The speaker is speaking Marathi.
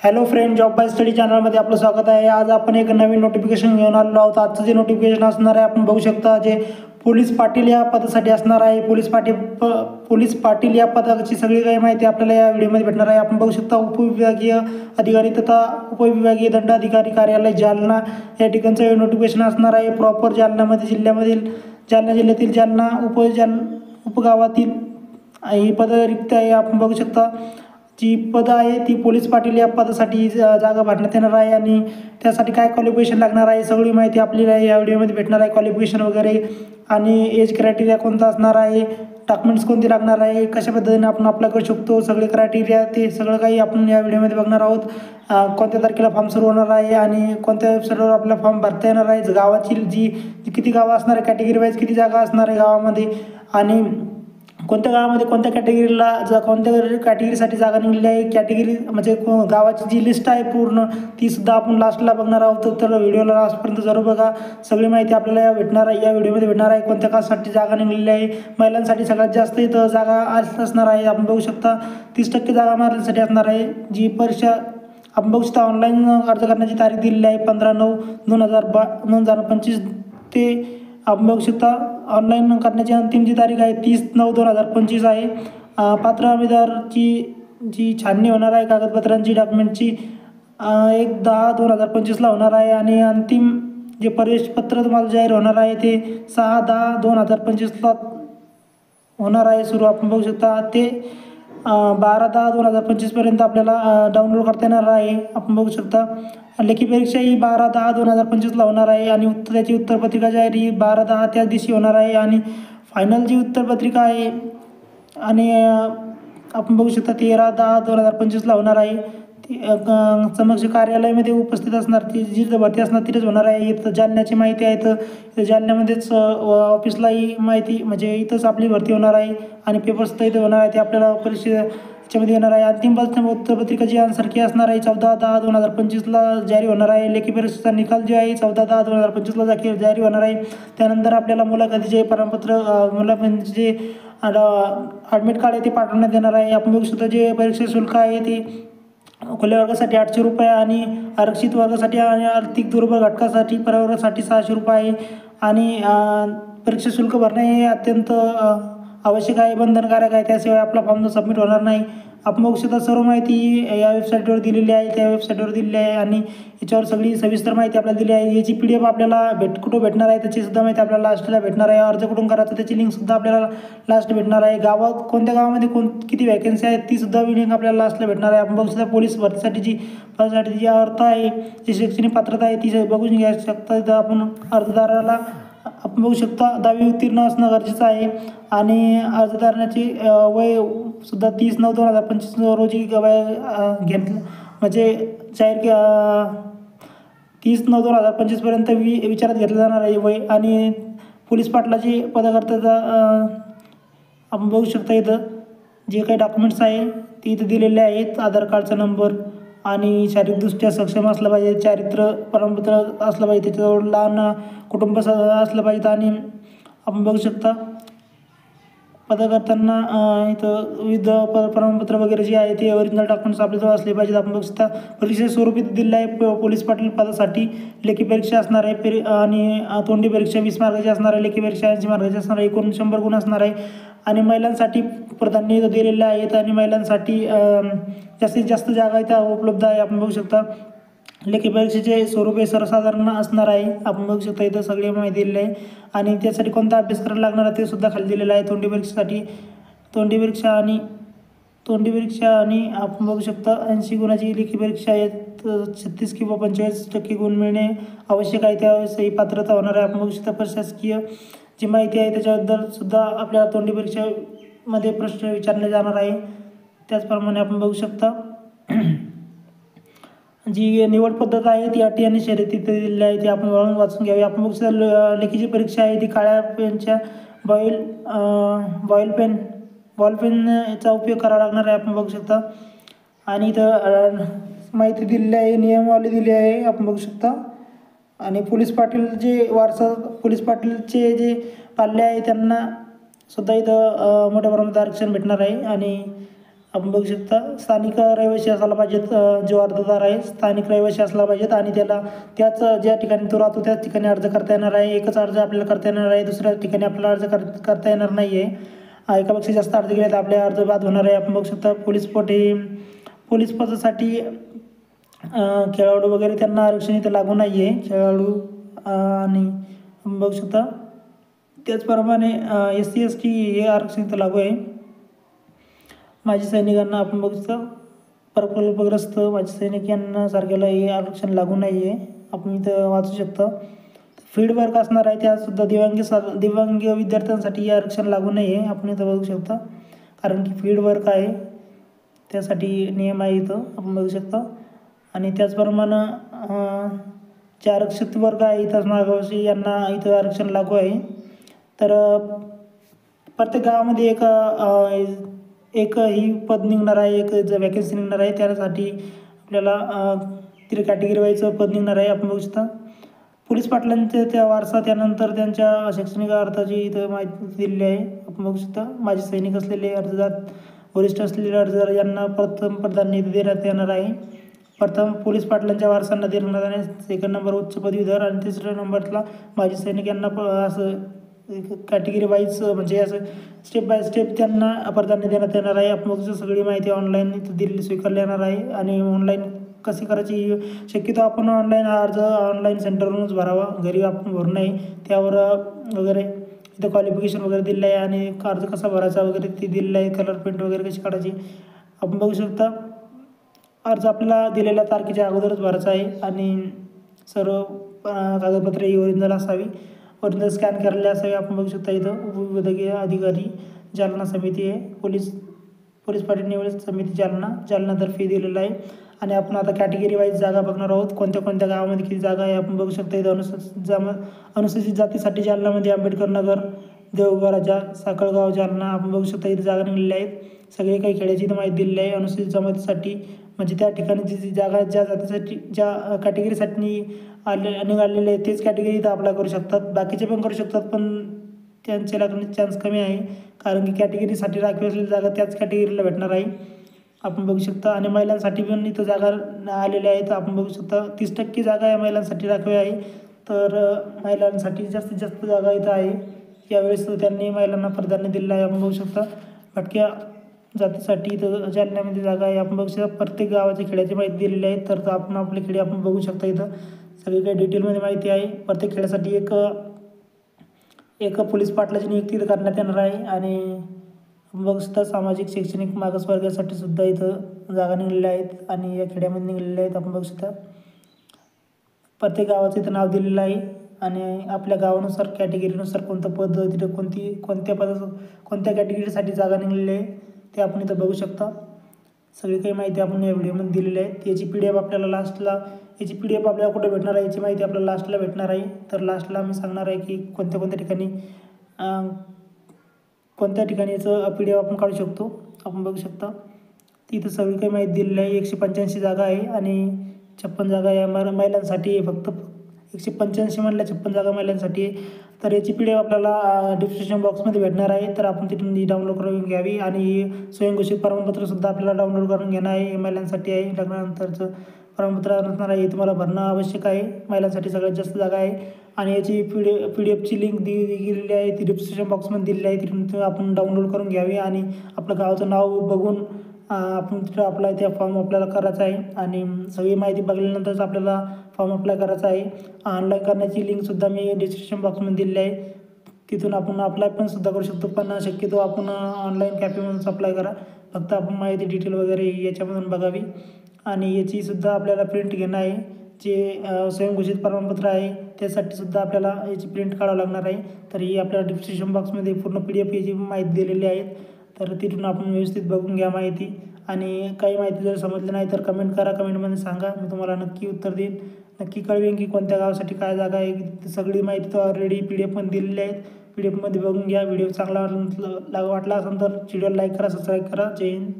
Hello friend, job by study चॅनलमध्ये आपलं स्वागत आहे। आज आपण एक नवीन नोटिफिकेशन घेऊन आलेलो आहोत। आजचं जे नोटिफिकेशन असणार आहे आपण बघू शकता, जे पोलीस पाटील या पदासाठी असणार आहे। पोलीस पाटील या पदाची सगळी काही माहिती आपल्याला या व्हिडिओमध्ये भेटणार आहे। आपण बघू शकता, उपविभागीय अधिकारी तथा उपविभागीय दंडाधिकारी कार्यालय जालना या ठिकाणचं हे नोटिफिकेशन असणार आहे। प्रॉपर जालना जिल्ह्यातील जालना उपगावातील ही पदं रिक्त आहे। आपण बघू शकता, जी पदं आहे ती पोलीस पाटील या पदासाठी जागा भरण्यात येणार आहे आणि त्यासाठी काय क्वालिफिकेशन लागणार आहे सगळी माहिती आपल्याला या व्हिडिओमध्ये भेटणार आहे। क्वालिफिकेशन वगैरे आणि एज क्रायटेरिया कोणता असणार आहे, डॉक्युमेंट्स कोणते लागणार आहे, कशा पद्धतीने आपण अप्लाय करू शकतो, सगळे क्रायटेरिया ते सगळं काही आपण या व्हिडिओमध्ये बघणार आहोत। कोणत्या तारखेला फॉर्म सुरू होणार आहे आणि कोणत्या वेबसाईटवर आपला फॉर्म भरता येणार आहे, गावाची जी किती गावं असणार आहे, कॅटेगरी वाईज किती जागा असणार आहे गावामध्ये, आणि कोणत्या गावामध्ये कोणत्या कोणत्या कॅटेगरीसाठी जागा निघलेली आहे, कॅटेगरी म्हणजे गावाची जी लिस्ट आहे पूर्ण ती सुद्धा आपण लास्टला बघणार आहोत। तर व्हिडिओला लास्टपर्यंत जरूर बघा, सगळी माहिती आपल्याला या व्हिडिओमध्ये भेटणार आहे। कोणत्या कास्टसाठी जागा निघलेली आहे, महिलांसाठी सगळ्यात जास्त इथं जागा असणार आहे। आपण बघू शकता 30% जागा महिलांसाठी असणार आहे। जी परीक्षा आपण बघू शकता, ऑनलाईन अर्ज करण्याची तारीख दिलेली आहे 15/9/2025 ते आपण बघू शकता ऑनलाईन करण्याची अंतिम जी तारीख आहे 30/9/2025 आहे। पात्र उमेदवाराची जी छाननी होणार आहे कागदपत्रांची डॉक्युमेंटची 1/10/2025ला होणार आहे आणि अंतिम जे प्रवेशपत्र तुम्हाला जाहीर होणार आहे ते 6/10/2025ला होणार आहे सुरू। आपण बघू शकता ते 12/10/2025पर्यंत आपल्याला डाउनलोड करता येणार आहे। आपण बघू शकता लेखी परीक्षा ही 12/10/2025ला होणार आहे आणि त्याची उत्तरपत्रिका जाहीर ही 12/10 त्याच दिवशी होणार आहे आणि फायनल जी उत्तरपत्रिका आहे आणि आपण बघू शकता 13/10/2025ला होणार आहे। ती समक्ष कार्यालयामध्ये उपस्थित असणार, ती जी भरती असणार तिथेच होणार आहे। इथं जालन्याची माहिती आहे, तर जालन्यामध्येच ऑफिसलाही माहिती म्हणजे इथंच आपली भरती होणार आहे आणि पेपर्ससुद्धा इथे होणार आहे, ते आपल्याला परीक्षेमध्ये येणार आहे। अंतिम उत्तरपत्रिका जी आन्सर की असणार आहे 14/10/2025ला जारी होणार आहे। लेखी परीक्षेचा निकाल जे आहे 14/10/2025ला जारी होणार आहे। त्यानंतर आपल्याला मुलाखतीचे प्रमाणपत्र मुलाखतीचे ॲडमिट कार्ड आहे ते पाठवण्यात येणार आहे। आपण बघू शकता, जे परीक्षा शुल्क आहे ते खुल्या वर्गासाठी 800 रुपये आणि आरक्षित वर्गासाठी आणि आर्थिक दुर्बल घटकासाठी प्रवर्गासाठी 600 रुपये आहे आणि परीक्षा शुल्क भरणे हे अत्यंत आवश्यक आहे, बंधनकारक आहे, त्याशिवाय आपला फॉर्म सबमिट होणार नाही। आपण बघू शकता सर्व माहिती या वेबसाईटवर दिलेली आहे, त्या वेबसाईटवर दिलेली आहे आणि याच्यावर सगळी सविस्तर माहिती आपल्याला दिली आहे। याची PDF आपल्याला कुठं भेटणार आहे त्याची सुद्धा माहिती आपल्याला लास्टला भेटणार आहे। अर्ज कुठून करायचं त्याची लिंकसुद्धा आपल्याला लास्ट भेटणार आहे। कोणत्या गावामध्ये किती वॅकन्सी आहेत ती सुद्धा लिंक आपल्याला लास्टला भेटणार आहे। आपण बघू शकता पोलीस भरतीसाठी जी अर्थ आहे, जी शैक्षणिक पात्रता आहे ती बघून घ्या शकता। इथं आपण अर्जदाराला आपण बघू शकता 10वी उत्तीर्ण असणं गरजेचं आहे आणि अर्जदाराची वय सुद्धा 30/9/2025 रोजी घेतलं म्हणजे जाहीर 30/9/2025पर्यंत विचारात घेतलं जाणार आहे वय। आणि पोलीस पाटलाची पदकर्त्याचा आपण बघू शकता इथं जे काही डॉक्युमेंट्स आहे ते इथं दिलेले आहेत, आधार कार्डचा नंबर आणि शारीरिकदृष्ट्या सक्षम असलं पाहिजे, चारित्र्य प्रमाणपत्र असलं पाहिजे, त्याच्याजवळ लहान कुटुंब असलं पाहिजे आणि आपण बघू शकता पदकर्त्यांना इथं विविध प्रमाणपत्र वगैरे जे आहे ते ओरिजिनल डॉक्युमेंट्स आपल्याजवळ असले पाहिजेत। आपण बघू शकता परीक्षेचे स्वरूप इथं दिलं आहे। पोलीस पाटील पदासाठी लेखी परीक्षा असणार आहे आणि तोंडी परीक्षा 20 मार्काची असणार आहे, लेखी परीक्षा 80 मार्काची असणार आहे, एकूण 100 गुण असणार आहे आणि महिलांसाठी प्राधान्य इथं दिलेलं आहेत आणि महिलांसाठी जास्तीत जास्त जागा इथं उपलब्ध आहे। आपण बघू शकता लेखी परीक्षेचे स्वरूप हे सर्वसाधारण असणार आहे। आपण बघू शकता इथं सगळी माहिती दिलेली आहे आणि त्यासाठी कोणता अभ्यास करायला लागणार आहे ते सुद्धा खाली दिलेलं आहे। तोंडी परीक्षा आणि आपण बघू शकता 80 गुणाची लेखी परीक्षा आहे, 36 किंवा 45% गुण मिळणे आवश्यक आहे, त्यावेळेस ही पात्रता होणार आहे। आपण बघू शकता प्रशासकीय जी माहिती आहे त्याच्याबद्दल सुद्धा आपल्याला तोंडी परीक्षेमध्ये प्रश्न विचारले जाणार आहे। त्याचप्रमाणे आपण बघू शकता जी निवड पद्धत आहे ती अटी आणि शर्यती दिलेली आहे, ती आपण वाचून घ्यावी। आपण बघू शकता लेखीची परीक्षा आहे ती काळ्या पेनच्या बॉईल पेनचा उपयोग करावा लागणार आहे। आपण बघू शकता आणि इथं माहिती दिलेली आहे, नियमावली दिली आहे आपण बघू शकता आणि पोलीस पाटीलचे जे पाल्य आहे त्यांना सुद्धा इथं मोठ्या प्रमाणात आरक्षण भेटणार आहे आणि आपण बघू शकता स्थानिक रहिवासी असायला पाहिजेत, जो अर्जदार आहे स्थानिक रहिवासी असला पाहिजेत आणि त्याला त्याच ज्या ठिकाणी तो राहतो त्याच ठिकाणी अर्ज करता येणार आहे. एकच अर्ज आपल्याला करता येणार आहे, दुसऱ्या ठिकाणी आपल्याला अर्ज करता येणार नाही आहे. एकापेक्षा जास्त अर्ज केले तर आपले अर्ज बाद होणार आहे. आपण बघू शकता पोलीस पदासाठी खेळाडू वगैरे त्यांना आरक्षण इथं लागू नाही आहे. खेळाडू आणि आपण बघू शकता त्याचप्रमाणे SC ST हे आरक्षण इथं लागू आहे. माजी सैनिकांना आपण बघू शकता प्रकल्पग्रस्त माजी सैनिक यांना सारख्याला हे आरक्षण लागू नाही आहे. आपण इथं वाचू शकता. फील्ड वर्क असणार आहे त्यासुद्धा दिव्यांग विद्यार्थ्यांसाठी हे आरक्षण लागू नाही आहे. आपण इथं बघू शकता कारण की फील्ड वर्क आहे त्यासाठी नियम आहे इथं आपण बघू शकता. आणि त्याचप्रमाणे जे आरक्षित वर्ग आहे इथं मागावशी यांना इथं आरक्षण लागू आहे. तर प्रत्येक गावामध्ये एक ही पद निघणार आहे, एक वॅकन्सी निघणार आहे. त्यासाठी आपल्याला 3 कॅटेगरी वाईजचं पद निघणार आहे. आपण बघू शकता पोलीस पाटलांचे त्या वारसा त्यानंतर त्यांच्या शैक्षणिक अर्थाची इथं माहिती दिलेली आहे. आपण बघू शकता माजी सैनिक असलेले अर्जदार, वरिष्ठ असलेले अर्जदार यांना प्रथम प्राधान्य देण्यात येणार आहे. प्रथम पोलीस पाटलांच्या वारसांना देण्यात येणार आहे. सेकंड नंबर उच्च पदवीधर आणि तिसऱ्या नंबरला माजी सैनिक यांना असं कॅटेगरी वाईज म्हणजे असं स्टेप बाय स्टेप त्यांना प्राधान्य देण्यात येणार आहे. आपण सगळी माहिती ऑनलाईन इथं दिली स्वीकारली येणार आहे. आणि ऑनलाईन कशी करायची शक्यतो आपण अर्ज ऑनलाईन सेंटरवरूनच भरावा, घरी आपण भरू नये. त्यावर वगैरे इथं क्वालिफिकेशन वगैरे दिलं आहे आणि अर्ज कसा भरायचा वगैरे ते दिलेलं आहे. कलर प्रिंट वगैरे कशी काढायची आपण बघू शकता. अर्ज आपल्याला दिलेल्या तारखेच्या अगोदरच भरायचा आहे आणि सर्व कागदपत्रे ही ओरिजिनल असावी, ओरिजिनल स्कॅन केलेले असावे. आपण बघू शकता इथं उपविभागीय अधिकारी जालना समिती आहे, पोलीस पाटील निवड समिती जालनातर्फे दिलेलं आहे. आणि आपण आता कॅटेगरी वाईज जागा बघणार आहोत. कोणत्या गावामध्ये किती जागा आहे आपण बघू शकता इथं. अनुसूचित जातीसाठी जालनामध्ये आंबेडकर नगर, देवगाव राजा, साखळगाव जालना आपण बघू शकता इथं जागा निघलेल्या आहेत. सगळे काही खेड्याची इथं माहिती दिलेली आहे. अनुसूचित जमातीसाठी म्हणजे त्या ठिकाणी जी जागा ज्या जातीसाठी ज्या कॅटेगरीसाठी निघालेले आहेत तेच कॅटेगरी इथं अप्लाय करू शकतात. बाकीचे पण करू शकतात पण त्यांचे लागण्याचे चान्स कमी आहे कारण की कॅटेगरीसाठी राखीव असलेली जागा त्याच कॅटेगरीला भेटणार आहे. आपण बघू शकता. आणि महिलांसाठी पण इथं जागा आलेल्या आहेत. आपण बघू शकता 30% जागा या महिलांसाठी राखीव आहे. तर महिलांसाठी जास्तीत जास्त जागा इथं आहे. यावेळेस त्यांनी महिलांना प्राधान्य दिलेलं आहे. आपण बघू शकता भटक्या जातीसाठी इथं जालन्यामध्ये जागा आहे. आपण बघू शकता प्रत्येक गावाच्या खेड्याची माहिती दिलेली आहे. तर आपण आपले खेडे आपण बघू शकता इथं सगळी काही डिटेलमध्ये माहिती आहे. प्रत्येक खेड्यासाठी एक पोलीस पाटलाची नियुक्ती इथं करण्यात येणार आहे. आणि बघू शकता सामाजिक शैक्षणिक मागासवर्गासाठी सुद्धा इथं जागा निघलेल्या आहेत आणि या खेड्यामध्ये निघलेल्या आहेत. आपण बघू शकता प्रत्येक गावाचं इथं नाव दिलेलं आहे आणि आपल्या गावानुसार कॅटेगरीनुसार कोणतं पद तिथं कोणत्या कॅटेगरीसाठी जागा निघलेली आहे ते आपण इथं बघू शकता. सगळी काही माहिती आपण या व्हिडिओमध्ये दिलेली आहे. याची PDF आपल्याला PDF आपल्याला कुठे भेटणार आहे याची माहिती आपल्याला लास्टला भेटणार आहे. तर लास्टला मी सांगणार आहे की कोणत्या ठिकाणी याचं PDF आपण काढू शकतो. आपण बघू शकता तिथं सगळी काही माहिती दिलेली आहे. 185 जागा आहे आणि 56 जागा या महिलांसाठी आहे. फक्त 185 म्हणल्या 56 जागा महिलांसाठी आहे. तर याची PDF आपल्याला डिस्क्रिप्शन बॉक्समध्ये भेटणार आहे. तर आपण तिथून डाउनलोड करून घ्यावी आणि स्वयंघोषित प्रमाणपत्रसुद्धा आपल्याला डाउनलोड करून घेणं आहे. हे महिलांसाठी आहे. लग्नानंतरचं प्रमाणपत्र नसणार आहे, तुम्हाला भरणं आवश्यक आहे. महिलांसाठी सगळ्यात जास्त जागा आहे. आणि याची PDF लिंक दिलेली आहे ती डिस्क्रिप्शन बॉक्समध्ये दिलेली आहे. तिथून आपण डाउनलोड करून घ्यावी आणि आपलं गावाचं नाव बघून आपण तिथं त्या फॉर्म आपल्याला करायचा आहे. आणि सगळी माहिती बघल्यानंतरच आपल्याला फॉर्म अप्लाय करायचा आहे. ऑनलाईन करण्याची लिंकसुद्धा मी डिस्क्रिप्शन बॉक्समध्ये दिलेली आहे. तिथून आपण अप्लाय पण सुद्धा करू शकतो पण शक्यतो आपण ऑनलाईन कॅफेमधूनच अप्लाय करा. फक्त आपण माहिती डिटेल वगैरे याच्यामधून बघावी. आणि याचीसुद्धा आपल्याला प्रिंट घेणं आहे. जे स्वयंघोषित प्रमाणपत्र आहे त्यासाठी सुद्धा आपल्याला याची प्रिंट काढावं लागणार आहे. तर ही आपल्याला डिस्क्रिप्शन बॉक्समध्ये पूर्ण PDF याची माहिती दिलेली आहे. तर तिथून आपण व्यवस्थित बघून घ्या माहिती. आणि काही माहिती जर समजली नाही तर कमेंट करा, कमेंटमध्ये सांगा, मी तुम्हाला नक्की उत्तर देईन. नक्की कळवेन की कोणत्या गावासाठी काय जागा आहे. सगळी माहिती तो ऑलरेडी PDF मध्ये दिलेली आहे. PDF मध्ये बघून घ्या. व्हिडिओ चांगला वाटला असेल तर व्हिडिओला लाईक करा, सबस्क्राईब करा. जय हिंद.